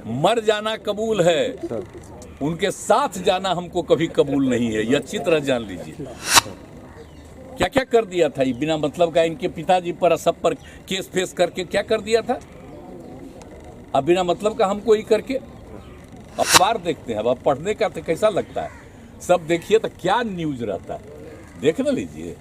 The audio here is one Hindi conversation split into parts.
मर जाना कबूल है, उनके साथ जाना हमको कभी कबूल नहीं है, ये अच्छी तरह जान लीजिए। क्या क्या कर दिया था ये बिना मतलब का, इनके पिताजी पर सब पर केस फेस करके क्या कर दिया था। अब बिना मतलब का हमको ही करके अखबार देखते हैं, अब पढ़ने का तो कैसा लगता है, सब देखिए तो क्या न्यूज रहता है, देख ना लीजिए,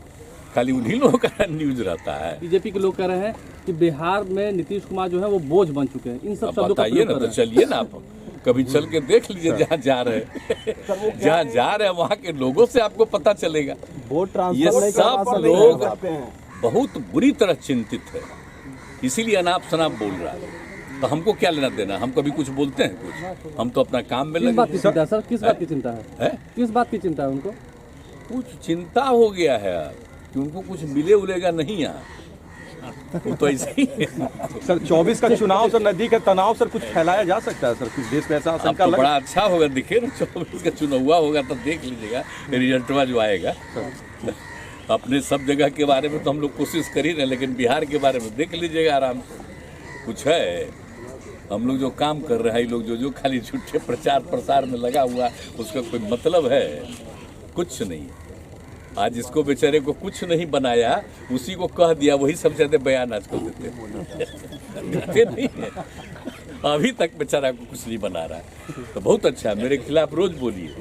खाली उन्हीं लोगों का न्यूज रहता है। बीजेपी के लोग कह रहे हैं कि बिहार में नीतीश कुमार जो है वो बोझ बन चुके हैं, इन सब शब्दों का बताइए ना, तो चलिए ना आप कभी चल के देख लीजिए जहाँ जा रहे हैं, जहाँ जा रहे हैं वहाँ के लोगों से आपको पता चलेगा। ये सब लोग बहुत बुरी तरह चिंतित है, इसीलिए अनाप शनाप बोल रहा है। तो हमको क्या लेना देना, हम कभी कुछ बोलते हैं कुछ, हम तो अपना काम में लगे। किस बात की चिंता है सर, किस बात की चिंता है, किस बात की चिंता है उनको? कुछ चिंता हो गया है कि उनको कुछ मिले उलेगा नहीं यहाँ, वो तो ऐसे ही है। सर 24 का चुनाव सर नजदीक है, तनाव सर कुछ फैलाया जा सकता है सर, कुछ देश में ऐसा आशंका तो बड़ा अच्छा होगा, दिखे ना 24 का चुनाव होगा तो देख लीजिएगा रिजल्टवा जो आएगा। अपने सब जगह के बारे में तो हम लोग कोशिश कर ही रहे, लेकिन बिहार के बारे में देख लीजिएगा आराम से। कुछ है हम लोग जो काम कर रहे हैं, लोग जो खाली झूठे प्रचार प्रसार में लगा हुआ, उसका कोई मतलब है कुछ नहीं। आज इसको बेचारे को कुछ नहीं बनाया, उसी को कह दिया, वही सबसे ज्यादा बयान आजकल देते नहीं है। अभी तक बेचारा को कुछ नहीं बना रहा है, तो बहुत अच्छा है, मेरे खिलाफ रोज बोलिए,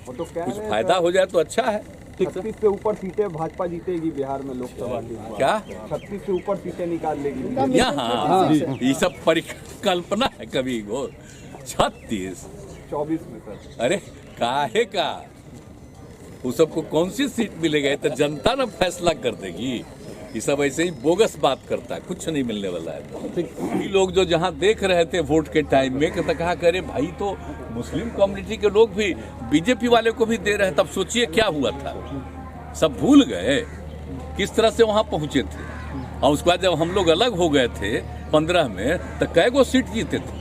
कुछ फायदा हो जाए तो अच्छा है। 36 से ऊपर सीटें भाजपा जीतेगी बिहार में लोकसभा की। क्या 36 से ऊपर सीटें निकाल लेगी यहाँ? ये सब परिकल्पना है कभी वो। 36 24 में सर, अरे काहे का, वो सबको कौन सी सीट मिलेगा, ये तो जनता ना फैसला कर देगी। ये सब ऐसे ही बोगस बात करता है, कुछ नहीं मिलने वाला है। ये लोग जो जहाँ देख रहे थे वोट के टाइम में तो कहा करे भाई, तो मुस्लिम कम्युनिटी के लोग भी बीजेपी वाले को भी दे रहे, तब सोचिए क्या हुआ था। सब भूल गए किस तरह से वहाँ पहुँचे थे। और उसके बाद जब हम लोग अलग हो गए थे 15 में, तो कै गो सीट जीते थे।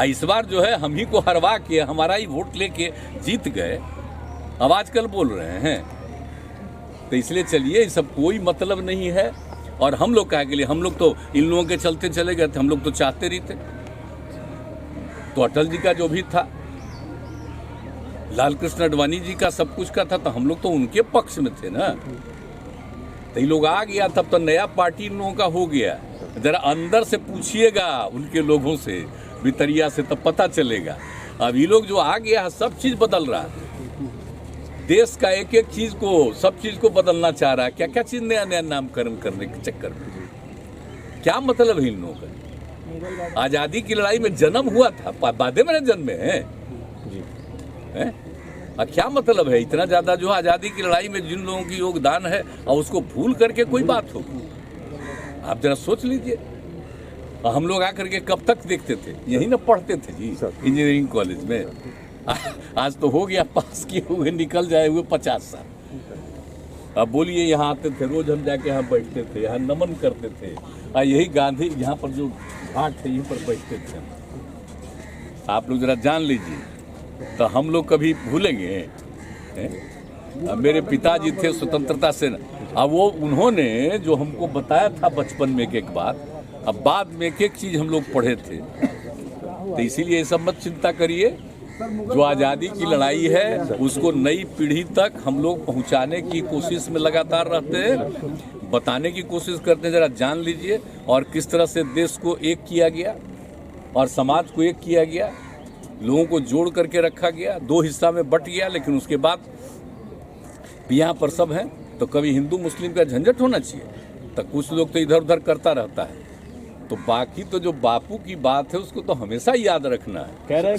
इस बार जो है हम ही को हरवा के, हमारा ही वोट लेके जीत गए, अब आजकल बोल रहे हैं। तो इसलिए चलिए, सब कोई मतलब नहीं है। और हम लोग क्या के लिए, हम लोग तो इन लोगों के चलते चले गए थे, हम लोग तो चाहते नहीं थे। तो अटल जी का जो भी था, लाल कृष्ण आडवाणी जी का सब कुछ का था, तो हम लोग तो उनके पक्ष में थे ना। तो ये लोग आ गया, तब तो नया पार्टी इन लोगों का हो गया। जरा अंदर से पूछिएगा उनके लोगों से, भितरिया से, तब पता चलेगा। अब ये लोग जो आ गया, सब चीज बदल रहा है, देश का एक एक चीज को, सब चीज को बदलना चाह रहा है। क्या क्या चीज नया नया नामकरण करने के चक्कर में, क्या मतलब है इन लोगों का? आजादी की लड़ाई में जन्म हुआ था, बादे में जन्मे हैं, क्या मतलब है इतना ज्यादा जो आजादी की लड़ाई में जिन लोगों की योगदान है, और उसको भूल करके कोई बात होगी? आप जरा सोच लीजिए। हम लोग आकर के कब तक देखते थे, यही ना पढ़ते थे जी इंजीनियरिंग कॉलेज में। आज तो हो गया पास किए हुए, निकल जाए हुए 50 साल। अब बोलिए, यहाँ आते थे रोज, हम जाके यहाँ बैठते थे, यहाँ नमन करते थे, और यही गांधी यहाँ पर जो घाट है यहीं पर बैठते थे। आप लोग जरा जान लीजिए, तो हम लोग कभी भूलेंगे? अब मेरे पिताजी थे स्वतंत्रता सेना, अब वो उन्होंने जो हमको बताया था बचपन में एक बात, अब बाद में एक चीज हम लोग पढ़े थे। तो इसीलिए ये सब मत चिंता करिए, जो आज़ादी की लड़ाई है उसको नई पीढ़ी तक हम लोग पहुंचाने की कोशिश में लगातार रहते हैं, बताने की कोशिश करते हैं। जरा जान लीजिए, और किस तरह से देश को एक किया गया और समाज को एक किया गया, लोगों को जोड़ करके रखा गया, दो हिस्सा में बट गया। लेकिन उसके बाद यहाँ पर सब हैं, तो कभी हिंदू मुस्लिम का झंझट होना चाहिए, तो कुछ लोग तो इधर उधर करता रहता है। तो बाकी तो जो बापू की बात है उसको तो हमेशा याद रखना है। कह रहे हैं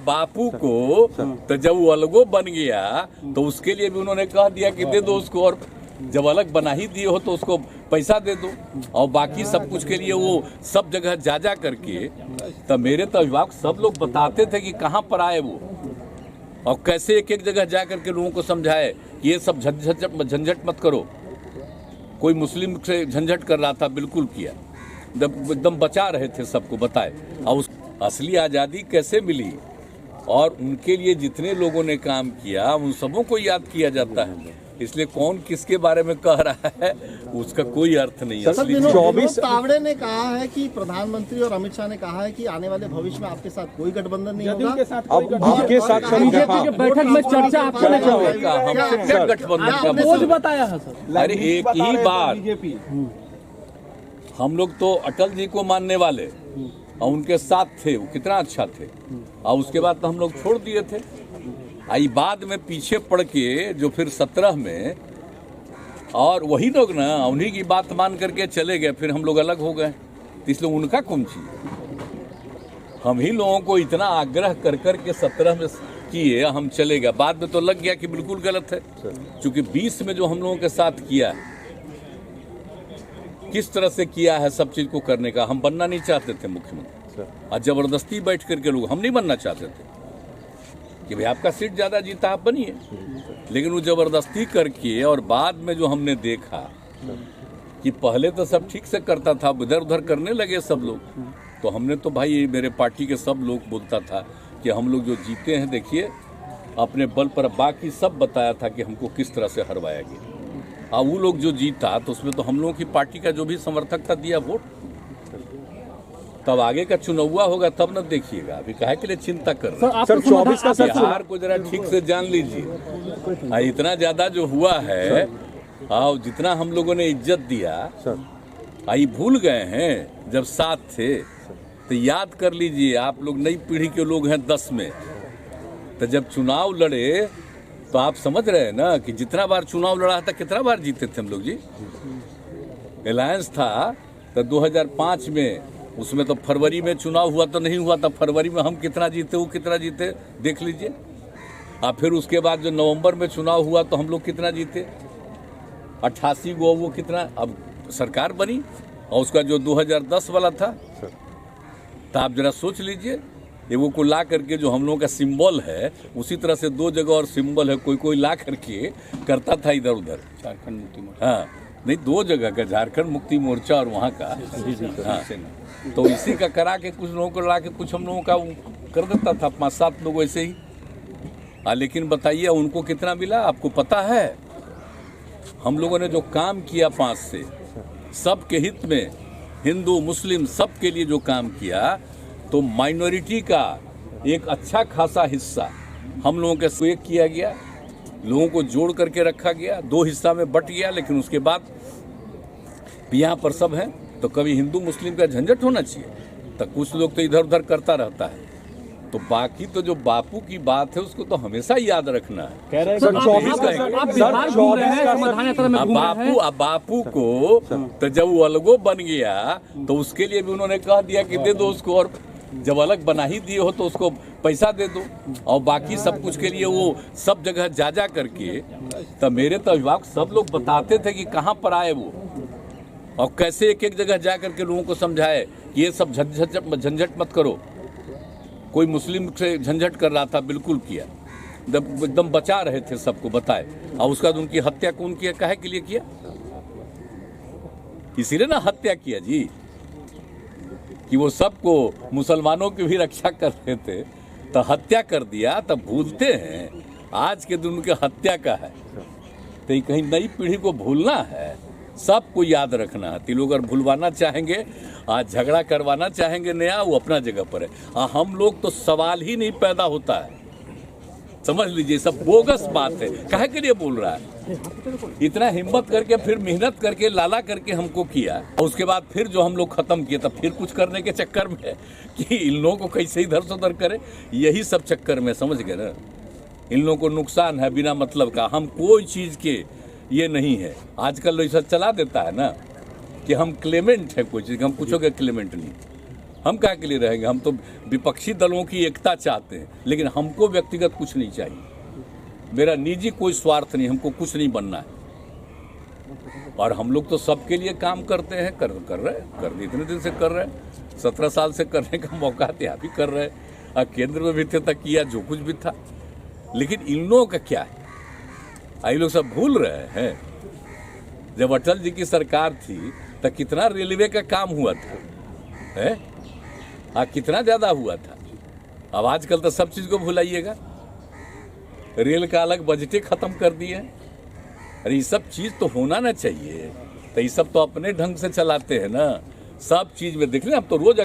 बापू को तो जब वो अलगो बन गया, तो उसके लिए भी उन्होंने कह दिया कि दे दो उसको, और जब अलग बना ही दिए हो तो उसको पैसा दे दो, और बाकी सब कुछ के लिए वो सब जगह जा करके। तो मेरे तो अभिभावक सब लोग बताते थे कि कहाँ पर आए वो, और कैसे एक एक जगह जा करके लोगों को समझाए कि ये सब झंझट मत करो। कोई मुस्लिम से झंझट कर रहा था, बिल्कुल किया, एकदम बचा रहे थे, सबको बताए। और उस असली आज़ादी कैसे मिली, और उनके लिए जितने लोगों ने काम किया उन सबों को याद किया जाता है। इसलिए कौन किसके बारे में कह रहा है उसका कोई अर्थ नहीं है। सर, असली विनोद 24 तावड़े ने कहा है कि प्रधानमंत्री और अमित शाह ने कहा है कि आने वाले भविष्य में आपके साथ कोई गठबंधन नहीं होगा। अब आपके साथ सर बीजेपी के बैठक में चर्चा आपसे नहीं क्या होगी। होगा? हमसे क्या गठबंधन का बोझ मतलब? बताया है सर। अरे एक ही बार बीजेपी हम लोग तो अटल जी को मानने वाले और उनके साथ थे, वो कितना अच्छा थे, और उसके बाद तो हम लोग छोड़ दिए थे। आई बाद में पीछे पड़ के जो फिर 17 में और वही लोग ना उन्हीं की बात मान करके चले गए, फिर हम लोग अलग हो गए। तो इसलिए उनका कौन चीज, हम ही लोगों को इतना आग्रह कर कर के 17 में किए, हम चले गए। बाद में तो लग गया कि बिल्कुल गलत है, क्योंकि 20 में जो हम लोगों के साथ किया है, किस तरह से किया है सब चीज को करने का। हम बनना नहीं चाहते थे मुख्यमंत्री, और जबरदस्ती बैठ करके लोग, हम नहीं बनना चाहते थे कि भाई आपका सीट ज्यादा जीता आप बनिए, लेकिन वो जबरदस्ती करके। और बाद में जो हमने देखा कि पहले तो सब ठीक से करता था, इधर उधर करने लगे सब लोग, तो हमने तो भाई मेरे पार्टी के सब लोग बोलता था कि हम लोग जो जीते हैं देखिए अपने बल पर, बाकी सब बताया था कि हमको किस तरह से हरवाया गया। और वो लोग जो जीता तो उसमें तो हम लोगों की पार्टी का जो भी समर्थक था दिया वोट। तब आगे का चुनाव होगा तब न देखिएगा, अभी काहे के लिए चिंता कर रहे हैं? सर 24 का सर बिहार को जरा ठीक से जान लीजिए। इतना ज्यादा जो हुआ है और जितना हम लोगों ने इज्जत दिया, आई भूल गए हैं जब साथ थे। तो याद कर लीजिए, आप लोग नई पीढ़ी के लोग हैं 10 में, तो जब चुनाव लड़े तो आप समझ रहे हैं ना कि जितना बार चुनाव लड़ा था कितना बार जीते थे हम लोग जी। अलायंस था तो 2005 में, उसमें तो फरवरी में चुनाव हुआ तो नहीं हुआ था, फरवरी में हम कितना जीते वो कितना जीते देख लीजिए। और फिर उसके बाद जो नवंबर में चुनाव हुआ तो हम लोग कितना जीते, 88 गो, वो कितना अब सरकार बनी। और उसका जो 2010 वाला था, तो आप जरा सोच लीजिए, एगो को ला करके जो हम लोगों का सिंबल है, उसी तरह से 2 जगह और सिंबल है, कोई कोई ला करके करता था इधर उधर। झारखंड मुक्ति मोर्चा, हाँ नहीं, 2 जगह का, झारखंड मुक्ति मोर्चा और वहाँ का। हाँ, तो इसी का करा के कुछ लोगों को ला के कुछ हम लोगों का वो कर देता था, 5-7 लोग ऐसे ही। लेकिन बताइए उनको कितना मिला आपको पता है? हम लोगों ने जो काम किया 5 से, सबके हित में, हिंदू मुस्लिम सबके लिए जो काम किया, तो माइनॉरिटी का एक अच्छा खासा हिस्सा हम लोगों के स्वे किया गया, लोगों को जोड़ करके रखा गया, 2 हिस्सा में बट गया। लेकिन उसके बाद यहाँ पर सब हैं, तो कभी हिंदू मुस्लिम का झंझट होना चाहिए, तो कुछ लोग तो इधर उधर करता रहता है। तो बाकी तो जो बापू की बात है उसको तो हमेशा याद रखना है। कह रहे हैं सर, सर आप 24 का बिहार घूम रहे हैं, समाधान यात्रा में घूम रहे हैं। अब बापू को तो जब वो अलगो बन गया तो उसके लिए भी उन्होंने कह दिया कि दे दो उसको, और जब अलग बना ही दिए हो तो उसको पैसा दे दो। और बाकी सब कुछ के लिए वो सब जगह जा करके, तब मेरे तो अभिभावक सब लोग बताते थे कि कहाँ पर आए वो, और कैसे एक एक जगह जा करके लोगों को समझाए कि ये सब झंझट मत करो। कोई मुस्लिम से झंझट कर रहा था, बिल्कुल किया, एकदम बचा रहे थे, सबको बताए। और उसके बाद उनकी हत्या कौन किया, काहे के लिए किया? इसीलिए ना हत्या किया जी, कि वो सबको मुसलमानों की भी रक्षा कर रहे थे, तो हत्या कर दिया। तब भूलते हैं आज के दिन उनके हत्या का है, तो कहीं नई पीढ़ी को भूलना है, सबको याद रखना है। तो लोग अगर भूलवाना चाहेंगे, आज झगड़ा करवाना चाहेंगे नया, वो अपना जगह पर है। हम लोग तो सवाल ही नहीं पैदा होता है, समझ लीजिए, सब बोगस बात है। काहे के लिए बोल रहा है? इतना हिम्मत करके, फिर मेहनत करके, लाला करके हमको किया, और उसके बाद फिर जो हम लोग खत्म किए, तब फिर कुछ करने के चक्कर में कि इन लोगों को कैसे इधर से उधर करे, यही सब चक्कर में, समझ गए ना? इन लोगों को नुकसान है बिना मतलब का। हम कोई चीज़ के ये नहीं है, आजकल ऐसा चला देता है ना कि हम क्लेमेंट है कोई चीज़, हम कुछ के क्लेमेंट नहीं। हम क्या के लिए रहेंगे? हम तो विपक्षी दलों की एकता चाहते हैं, लेकिन हमको व्यक्तिगत कुछ नहीं चाहिए, मेरा निजी कोई स्वार्थ नहीं, हमको कुछ नहीं बनना है। और हम लोग तो सबके लिए काम करते हैं, कर रहे इतने दिन से कर रहे हैं, 17 साल से करने का मौका थे, अभी कर रहे हैं। केंद्र में भी थे तक किया जो कुछ भी था। लेकिन इन लोगों का क्या है, ये लोग सब भूल रहे हैं। जब अटल जी की सरकार थी तो कितना रेलवे का काम हुआ था, है? कितना ज़्यादा हुआ था। अब आजकल तो सब चीज़ को भुलाइएगा, रेल का अलग बजटे खत्म कर दिए, अरे ये सब चीज तो होना ना चाहिए। तो ये सब तो अपने ढंग से चलाते हैं ना, सब चीज में देख लें अब तो रोज